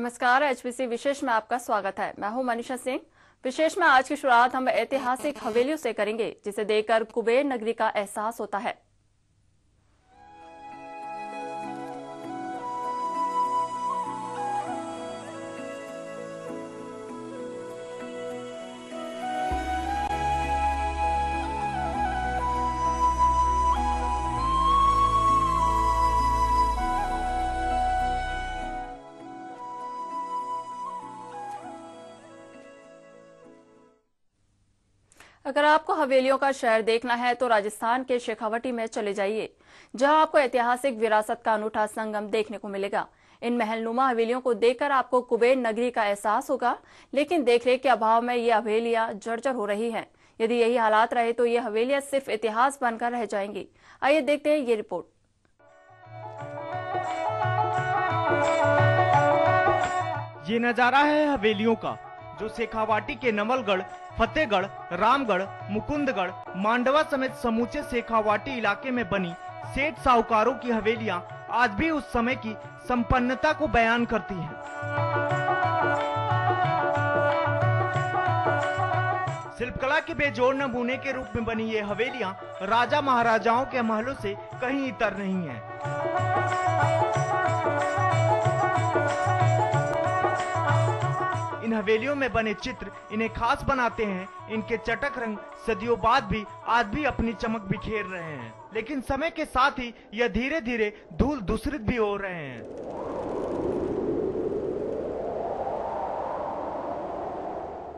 नमस्कार, एचबीसी विशेष में आपका स्वागत है। मैं हूं मनीषा सिंह। विशेष में आज की शुरुआत हम ऐतिहासिक हवेलियों से करेंगे, जिसे देखकर कुबेर नगरी का एहसास होता है। अगर आपको हवेलियों का शहर देखना है तो राजस्थान के शेखावटी में चले जाइए, जहां आपको ऐतिहासिक विरासत का अनूठा संगम देखने को मिलेगा। इन महलनुमा हवेलियों को देखकर आपको कुबेर नगरी का एहसास होगा, लेकिन देखरेख के अभाव में ये हवेलियां जर्जर हो रही हैं। यदि यही हालात रहे तो ये हवेलियां सिर्फ इतिहास बनकर रह जाएंगी। आइए देखते हैं ये रिपोर्ट। ये नजारा है हवेलियों का, जो शेखावाटी के नवलगढ़, फतेहगढ़, रामगढ़, मुकुंदगढ़, मांडवा समेत समूचे शेखावाटी इलाके में बनी सेठ साहूकारों की हवेलियां आज भी उस समय की संपन्नता को बयान करती हैं। शिल्पकला के बेजोड़ नमूने के रूप में बनी ये हवेलियां राजा महाराजाओं के महलों से कहीं इतर नहीं है। इन हवेलियों में बने चित्र इन्हें खास बनाते हैं। इनके चटक रंग सदियों बाद भी आज भी अपनी चमक बिखेर रहे हैं, लेकिन समय के साथ ही यह धीरे धीरे धूल दूषित भी हो रहे हैं।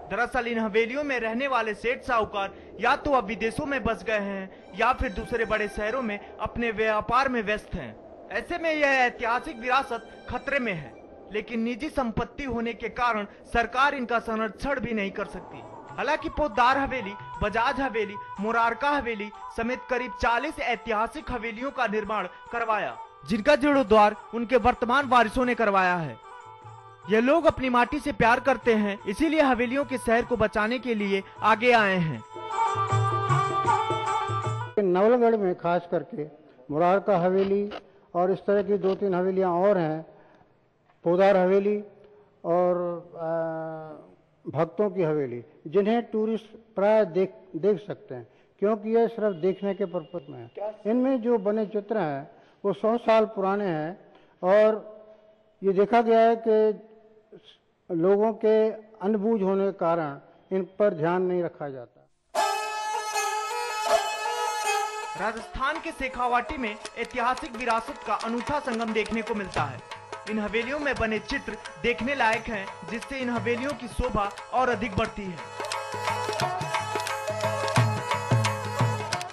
दरअसल इन हवेलियों में रहने वाले सेठ साहूकार या तो अब विदेशों में बस गए हैं या फिर दूसरे बड़े शहरों में अपने व्यापार में व्यस्त हैं। ऐसे में यह ऐतिहासिक विरासत खतरे में है, लेकिन निजी संपत्ति होने के कारण सरकार इनका संरक्षण भी नहीं कर सकती। हालांकि पोद्दार हवेली, बजाज हवेली, मुरारका हवेली समेत करीब 40 ऐतिहासिक हवेलियों का निर्माण करवाया, जिनका जीर्णोद्धार उनके वर्तमान वारिसों ने करवाया है। ये लोग अपनी माटी से प्यार करते हैं, इसीलिए हवेलियों के शहर को बचाने के लिए आगे आए हैं। नवलगढ़ में खास करके मुरारका हवेली और इस तरह की 2-3 हवेलियां और हैं, पोद्दार हवेली और भक्तों की हवेली, जिन्हें टूरिस्ट प्राय देख सकते हैं, क्योंकि यह सिर्फ देखने के पर्पज में है। इनमें जो बने चित्र हैं वो 100 साल पुराने हैं और ये देखा गया है कि लोगों के अनबूझ होने के कारण इन पर ध्यान नहीं रखा जाता। राजस्थान के शेखावाटी में ऐतिहासिक विरासत का अनूठा संगम देखने को मिलता है। इन हवेलियों में बने चित्र देखने लायक हैं, जिससे इन हवेलियों की शोभा और अधिक बढ़ती है।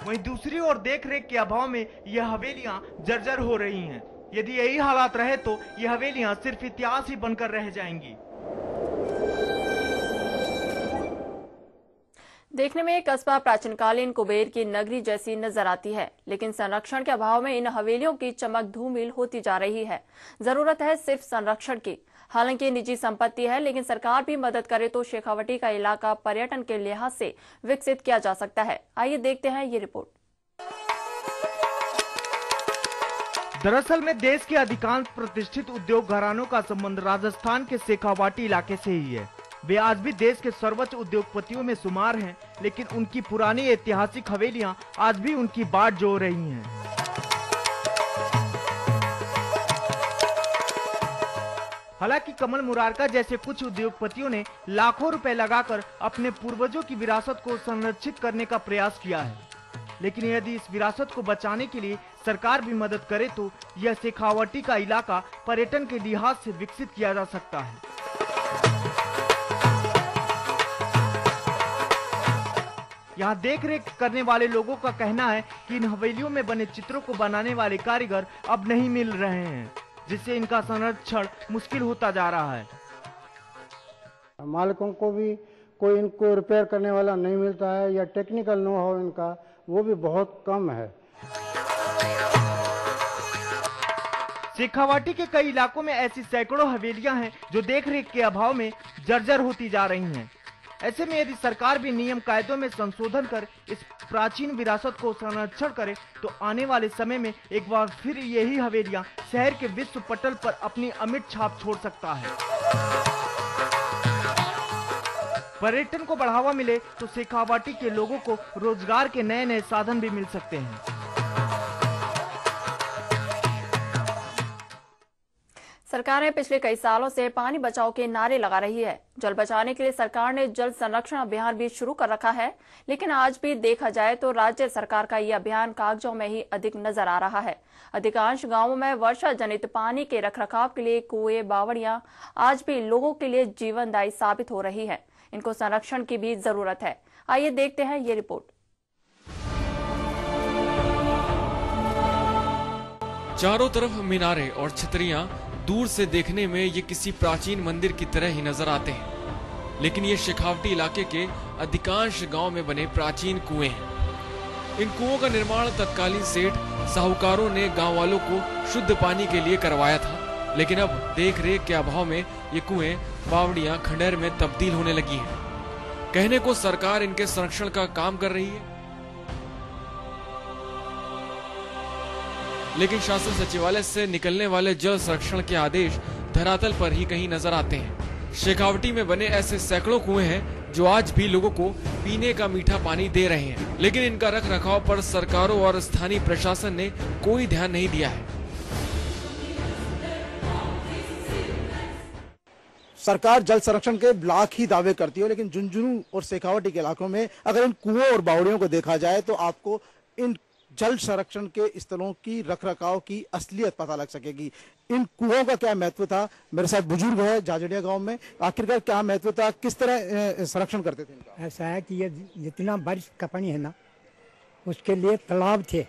वहीं दूसरी ओर देखरेख के अभाव में यह हवेलियां जर्जर हो रही हैं। यदि यही हालात रहे तो यह हवेलियां सिर्फ इतिहास ही बनकर रह जाएंगी। देखने में एक कस्बा प्राचीनकालीन कुबेर की नगरी जैसी नजर आती है, लेकिन संरक्षण के अभाव में इन हवेलियों की चमक धूमिल होती जा रही है। जरूरत है सिर्फ संरक्षण की। हालांकि निजी संपत्ति है, लेकिन सरकार भी मदद करे तो शेखावटी का इलाका पर्यटन के लिहाज से विकसित किया जा सकता है। आइए देखते हैं ये रिपोर्ट। दरअसल में देश के अधिकांश प्रतिष्ठित उद्योग घरानों का संबंध राजस्थान के शेखावाटी इलाके से ही है। वे आज भी देश के सर्वोच्च उद्योगपतियों में शुमार हैं, लेकिन उनकी पुरानी ऐतिहासिक हवेलियां आज भी उनकी बाट जोड़ रही हैं। हालांकि कमल मुरारका जैसे कुछ उद्योगपतियों ने लाखों रुपए लगाकर अपने पूर्वजों की विरासत को संरक्षित करने का प्रयास किया है, लेकिन यदि इस विरासत को बचाने के लिए सरकार भी मदद करे तो यह शेखावाटी का इलाका पर्यटन के लिहाज से विकसित किया जा सकता है। यहाँ देख रेख करने वाले लोगों का कहना है कि इन हवेलियों में बने चित्रों को बनाने वाले कारीगर अब नहीं मिल रहे हैं, जिससे इनका संरक्षण मुश्किल होता जा रहा है। मालिकों को भी कोई इनको रिपेयर करने वाला नहीं मिलता है, या टेक्निकल नो हाउ इनका वो भी बहुत कम है। शेखावाटी के कई इलाकों में ऐसी सैकड़ों हवेलियां हैं जो देखरेख के अभाव में जर्जर होती जा रही हैं। ऐसे में यदि सरकार भी नियम कायदों में संशोधन कर इस प्राचीन विरासत को संरक्षण करे तो आने वाले समय में एक बार फिर यही हवेलियां शहर के विश्व पटल पर अपनी अमिट छाप छोड़ सकता है। पर्यटन को बढ़ावा मिले तो शेखावाटी के लोगों को रोजगार के नए नए साधन भी मिल सकते हैं। सरकार पिछले कई सालों से पानी बचाओ के नारे लगा रही है। जल बचाने के लिए सरकार ने जल संरक्षण अभियान भी शुरू कर रखा है, लेकिन आज भी देखा जाए तो राज्य सरकार का यह अभियान कागजों में ही अधिक नजर आ रहा है। अधिकांश गांवों में वर्षा जनित पानी के रखरखाव के लिए कुएं, बावड़ियां आज भी लोगों के लिए जीवनदायी साबित हो रही है। इनको संरक्षण की भी जरूरत है। आइए देखते हैं ये रिपोर्ट। चारों तरफ मीनारे और छतरियां दूर से देखने में ये किसी प्राचीन मंदिर की तरह ही नजर आते हैं, लेकिन ये शेखावटी इलाके के अधिकांश गांव में बने प्राचीन कुएं हैं। इन कुओं का निर्माण तत्कालीन सेठ साहूकारों ने गांव वालों को शुद्ध पानी के लिए करवाया था, लेकिन अब देख रेख के अभाव में ये कुएं, बावड़ियां खंडहर में तब्दील होने लगी हैं। कहने को सरकार इनके संरक्षण का काम कर रही है, लेकिन शासन सचिवालय से निकलने वाले जल संरक्षण के आदेश धरातल पर ही कहीं नजर आते हैं। शेखावटी में बने ऐसे सैकड़ों कुएं हैं जो आज भी लोगों को पीने का मीठा पानी दे रहे हैं, लेकिन इनका रख रखाव पर सरकारों और स्थानीय प्रशासन ने कोई ध्यान नहीं दिया है। सरकार जल संरक्षण के लाख ही दावे करती है, लेकिन झुंझुनू और शेखावटी के इलाकों में अगर इन कुओं और बावड़ियों को देखा जाए तो आपको इन जल संरक्षण के स्थलों की रखरखाव की असलियत पता लग सकेगी। इन कुओं का क्या महत्व था, मेरे साथ बुजुर्ग है जाजड़िया गांव में, आखिरकार क्या महत्व था, किस तरह संरक्षण करते थे इनका? ऐसा है कि ये जितना बारिश का पानी है ना, उसके लिए तालाब थे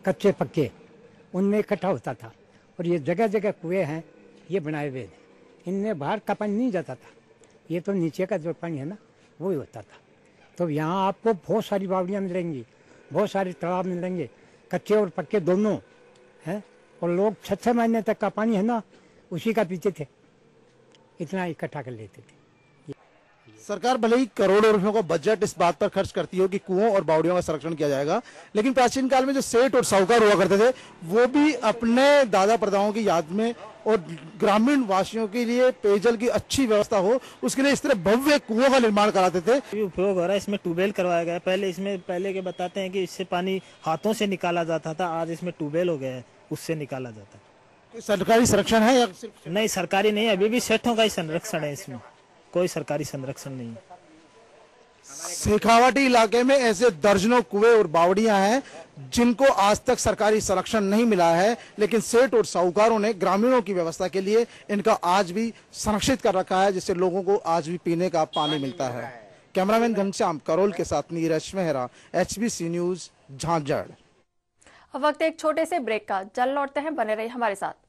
कच्चे पक्के, उनमें इकट्ठा होता था, और ये जगह जगह कुएं हैं ये बनाए हुए थे। इनमें बाहर का पानी नहीं जाता था, ये तो नीचे का जो पानी है ना वो ही होता था। तो यहाँ आपको बहुत सारी बावड़ियाँ मिलेंगी, बहुत सारे तालाब मिलेंगे, कच्चे और पक्के दोनों हैं, और लोग 6-6 महीने तक का पानी है ना उसी का पीते थे, इतना इकट्ठा कर लेते थे। सरकार भले ही करोड़ों रुपयों का बजट इस बात पर खर्च करती हो कि कुओं और बावड़ियों का संरक्षण किया जाएगा, लेकिन प्राचीन काल में जो सेठ और साहूकार हुआ करते थे वो भी अपने दादा परदादाओं की याद में और ग्रामीण वासियों के लिए पेयजल की अच्छी व्यवस्था हो उसके लिए इस तरह भव्य कुओं का निर्माण कराते थे। उपयोग हो रहा है, इसमें ट्यूबवेल करवाया गया है। पहले के बताते हैं कि इससे पानी हाथों से निकाला जाता था, आज इसमें ट्यूबवेल हो गया है, उससे निकाला जाता है। सरकारी संरक्षण है या सिर्फ? नहीं, सरकारी नहीं, अभी भी सेठों का ही संरक्षण है, इसमें कोई सरकारी संरक्षण नहीं है। शेखावटी इलाके में ऐसे दर्जनों कुएं और बावड़ियां हैं जिनको आज तक सरकारी संरक्षण नहीं मिला है, लेकिन सेठ और साहूकारों ने ग्रामीणों की व्यवस्था के लिए इनका आज भी संरक्षित कर रखा है, जिससे लोगों को आज भी पीने का पानी मिलता है। कैमरामैन घनश्याम करोल के साथ नीरज मेहरा, HBC न्यूज, झांझड़। अब वक्त एक छोटे से ब्रेक का, जल्द लौटते हैं, बने रहिए हमारे साथ।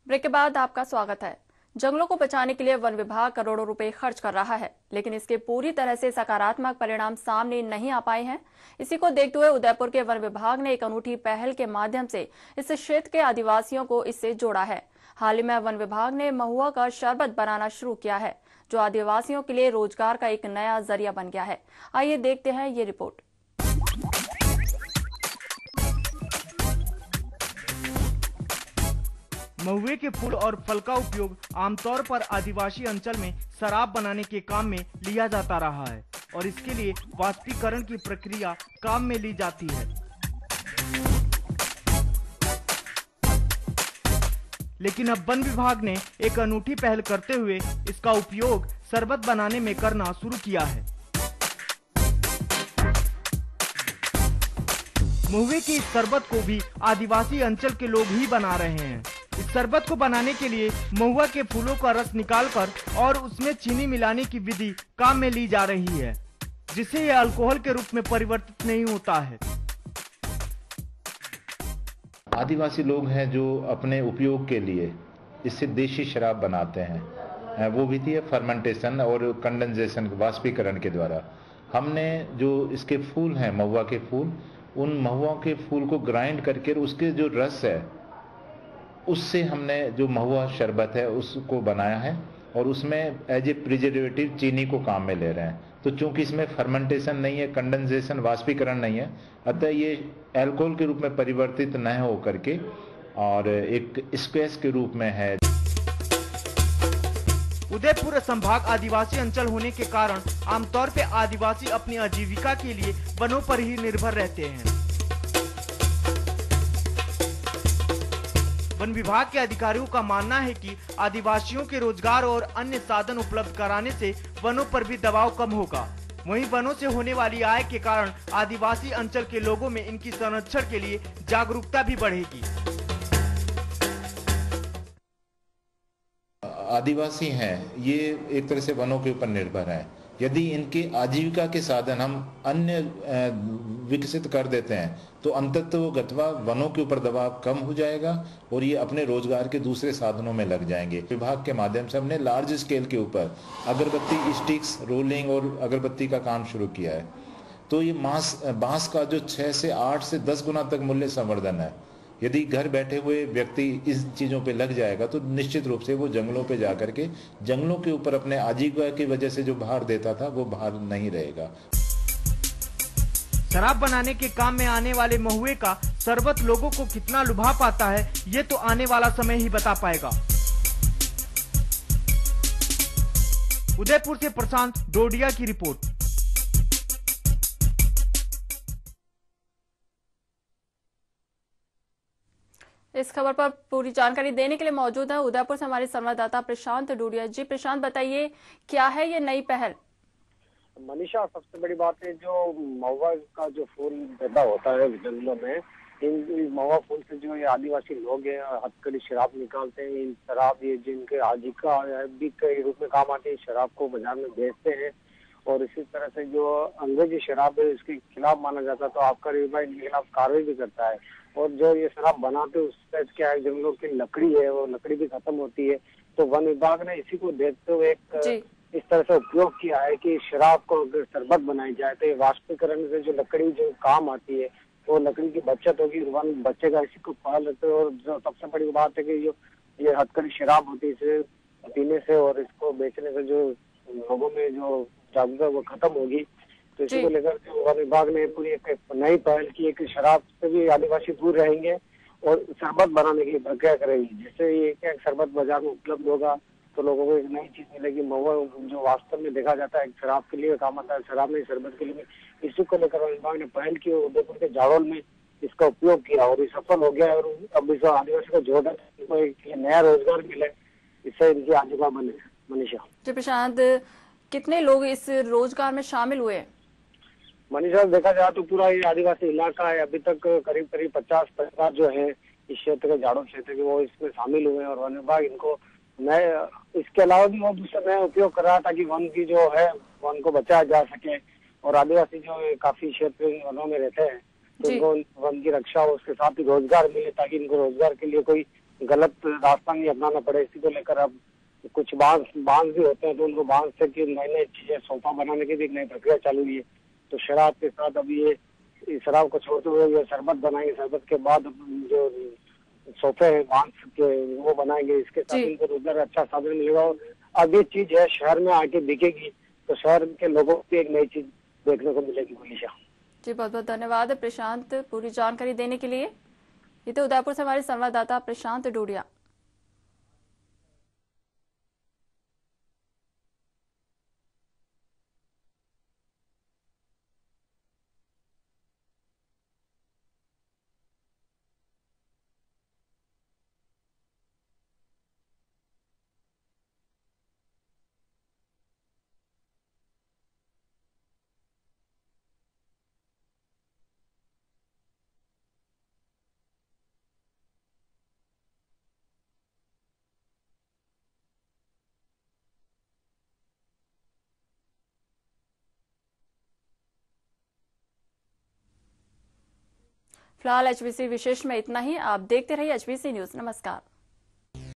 ब्रेक के बाद आपका स्वागत है। जंगलों को बचाने के लिए वन विभाग करोड़ों रुपए खर्च कर रहा है, लेकिन इसके पूरी तरह से सकारात्मक परिणाम सामने नहीं आ पाए हैं। इसी को देखते हुए उदयपुर के वन विभाग ने एक अनूठी पहल के माध्यम से इस क्षेत्र के आदिवासियों को इससे जोड़ा है। हाल ही में वन विभाग ने महुआ का शरबत बनाना शुरू किया है, जो आदिवासियों के लिए रोजगार का एक नया जरिया बन गया है। आइए देखते हैं ये रिपोर्ट। महुए के फूल और फल का उपयोग आमतौर पर आदिवासी अंचल में शराब बनाने के काम में लिया जाता रहा है और इसके लिए वाष्पीकरण की प्रक्रिया काम में ली जाती है। लेकिन अब वन विभाग ने एक अनूठी पहल करते हुए इसका उपयोग शरबत बनाने में करना शुरू किया है। महुए के इस शरबत को भी आदिवासी अंचल के लोग ही बना रहे हैं। इस शरबत को बनाने के लिए महुआ के फूलों का रस निकालकर और उसमें चीनी मिलाने की विधि काम में ली जा रही है, जिससे यह अल्कोहल के रूप में परिवर्तित नहीं होता है। आदिवासी लोग हैं जो अपने उपयोग के लिए इससे देशी शराब बनाते हैं। वो विधि है फर्मेंटेशन और कंडेंसेशन, वाष्पीकरण के द्वारा। हमने जो इसके फूल हैं, महुआ के फूल, उन महुआ के फूल को ग्राइंड करके उसके जो रस है उससे हमने जो महुआ शरबत है उसको बनाया है और उसमें एज ए प्रिजर्वेटिव चीनी को काम में ले रहे हैं। तो चूंकि इसमें फर्मेंटेशन नहीं है, कंडेंसेशन वाष्पीकरण नहीं है, अतः ये अल्कोहल के रूप में परिवर्तित न हो करके और एक स्क्वैश के रूप में है। उदयपुर संभाग आदिवासी अंचल होने के कारण आमतौर पे आदिवासी अपनी आजीविका के लिए वनों पर ही निर्भर रहते हैं। वन विभाग के अधिकारियों का मानना है कि आदिवासियों के रोजगार और अन्य साधन उपलब्ध कराने से वनों पर भी दबाव कम होगा। वहीं वनों से होने वाली आय के कारण आदिवासी अंचल के लोगों में इनकी संरक्षण के लिए जागरूकता भी बढ़ेगी। आदिवासी हैं, ये एक तरह से वनों के ऊपर निर्भर हैं। यदि इनके आजीविका के साधन हम अन्य विकसित कर देते हैं तो अंततः वनों के ऊपर दबाव कम हो जाएगा और ये अपने रोजगार के दूसरे साधनों में लग जाएंगे। विभाग के माध्यम से हमने लार्ज स्केल के ऊपर अगरबत्ती स्टिक्स, रोलिंग और अगरबत्ती का काम शुरू किया है। तो ये बांस का जो 6 से 8 से 10 गुना तक मूल्य संवर्धन है। यदि घर बैठे हुए व्यक्ति इस चीजों पे लग जाएगा तो निश्चित रूप से वो जंगलों पे जाकर के जंगलों के ऊपर अपने आजीविका की वजह से जो भार देता था वो भार नहीं रहेगा। शराब बनाने के काम में आने वाले महुए का शरबत लोगों को कितना लुभा पाता है, ये तो आने वाला समय ही बता पाएगा। उदयपुर से प्रशांत डोडिया की रिपोर्ट। इस खबर पर पूरी जानकारी देने के लिए मौजूद है उदयपुर से हमारे संवाददाता प्रशांत डोडिया जी। प्रशांत, बताइए क्या है ये नई पहल? मनीषा, सबसे बड़ी बात है जो महुआ का जो फूल पैदा होता है जंगलों में, इन महुआ फूल से जो ये आदिवासी लोग हैं हथकड़ी शराब निकालते हैं। इन शराब ये जिनके आजीविका भी के रूप में काम आते हैं, शराब को बाजार में बेचते हैं। और इसी तरह से जो अंग्रेजी शराब है इसके खिलाफ माना जाता है तो आबकारी विभाग इनके खिलाफ कार्रवाई भी करता है। और जो ये शराब बनाते हैं उससे क्या है, जंगलों की लकड़ी है वो लकड़ी भी खत्म होती है। तो वन विभाग ने इसी को देखते हुए एक इस तरह से उपयोग किया है कि शराब को अगर शरबत बनाई जाए तो ये वाष्पीकरण से जो लकड़ी जो काम आती है वो लकड़ी की बचत होगी, वन बचेगा। इसी को पाल लेते हैं। और जो सबसे बड़ी बात है कि जो ये हथकड़ी शराब होती है इसे पीने से और इसको बेचने से जो लोगों में जो जागरूकता वो खत्म होगी। तो इसी को लेकर जो वन विभाग ने पूरी एक नई पहल की है कि शराब से भी आदिवासी दूर रहेंगे और शरबत बनाने की प्रक्रिया करेंगे। जैसे ये क्या शरबत बाजार में उपलब्ध होगा तो लोगों को एक नई चीज मिलेगी। महुआ जो वास्तव में देखा जाता है शराब के लिए काम आता है, शराब नहीं शरबत के लिए भी। इसी को लेकर वन विभाग ने पहल की। उदयपुर के जाड़ोल में इसका उपयोग किया और ये सफल हो गया। और अब इस आदिवासी को जोड़ा इनको एक नया रोजगार मिले, इससे इनकी आजीविका बने। मनीषा जी। प्रशांत, कितने लोग इस रोजगार में शामिल हुए? मनीषा, देखा जाए तो पूरा ये आदिवासी इलाका है। अभी तक करीब 50 परिवार जो है इस क्षेत्र के जाड़ों क्षेत्र के वो इसमें शामिल हुए हैं। और वन विभाग इनको नए इसके अलावा भी वो दूसरा नया उपयोग कर रहा था कि वन की जो है वन को बचाया जा सके। और आदिवासी जो काफी क्षेत्र वनों में रहते हैं तो उनको वन की रक्षा हो, उसके साथ ही रोजगार मिले ताकि इनको रोजगार के लिए कोई गलत रास्ता नहीं अपनाना पड़े। इसी को लेकर अब कुछ बांस भी होते हैं तो उनको बांस से की नई नई चीजें सोफा बनाने की भी एक नई प्रक्रिया चालू हुई है। तो शराब के साथ अब ये शराब को छोड़ते हुए ये शरबत बनाएंगे। शरबत के बाद जो सोफे हैं बांस के वो बनाएंगे। इसके साथ इनको रोजगार अच्छा साधन मिलेगा। और अब ये चीज है शहर में आके दिखेगी तो शहर के लोगों को एक नई चीज देखने को मिलेगी। मनीषा जी, बहुत बहुत धन्यवाद प्रशांत पूरी जानकारी देने के लिए। ये तो उदयपुर से हमारे संवाददाता प्रशांत डोडिया। फिलहाल HBC विशेष में इतना ही। आप देखते रहिए HBC न्यूज। नमस्कार।